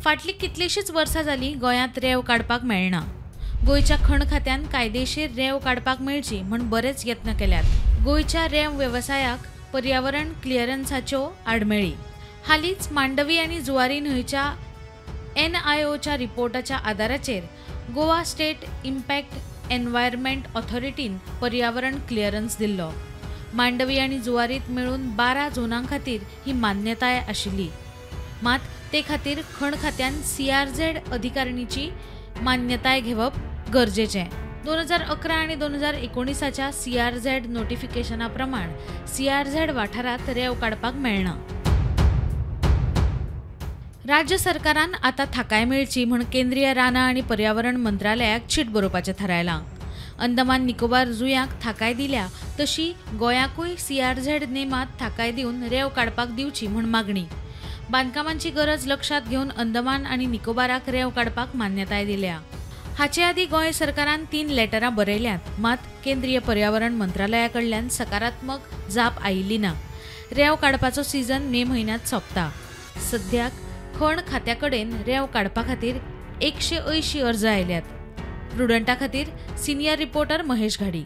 फाटली कितलीशीच वर्सां जाली गोंयांत रेंव काडपाक मेळना। गोंयच्या खण खात्यान कायदेशीर रेंव काडपाक मेळची म्हण बरेच यत्न केल्यात। गोंयच्या रेंव वेवसायाक पर्यावरण क्लिअरन्साच्यो आडमेळी। हालींच मांडवी आनी जुवारी न्हंयच्या NIOच्या रिपोर्टाच्या आदाराचेर गोवा स्टेट इम्पॅक्ट एनवायरमेंट ऑथॉरिटीन पर्यावरण क्लिअरन्स दिल्लो। मांडवी आनी जुवारीत मेळून 12 झोनां खातीर ही मान्यताय आशिल्ली, मात ते खातीर खण खात्यान CRZ अधिकारिणीची मान्यताय घेवप गरजेचें। 2011 आनी 2019च्या CRZ नोटिफिकेशना प्रमाण CRZ वाठारात रेंव काडपाक मेळना। राज्य सरकारान आतां थाकाय मेळची म्हण केंद्रीय रानां आनी पर्यावरण मंत्रालयाक चीट बरोवपाचें थारायलां। अंदमान निकोबार जुंयांक थाकाय दिल्या तशी गोंयाकूय CRZ नेमात थाकाय दिवन रेंव काडपाक दिवची म्हण मागणी। बांदकामांची गरज लक्षात घेवन अंदमान आनी निकोबाराक रेंव काडपाक मान्यताय दिल्या। हाचे आदीं गोंय सरकारान 3 लेटरां बरयल्यांत, मात केंद्रीय पर्यावरण मंत्रालया कडल्यान सकारात्मक जाप आयिल्ली ना। रेंव काडपाचो सीझन मे म्हयन्यांत सोंपता। सद्याक खण खात्या कडेन रेंव काडपा खातीर 180 अर्ज आयल्यात। प्रुडंटा खातीर सिनियर रिपोर्टर महेश घाडी।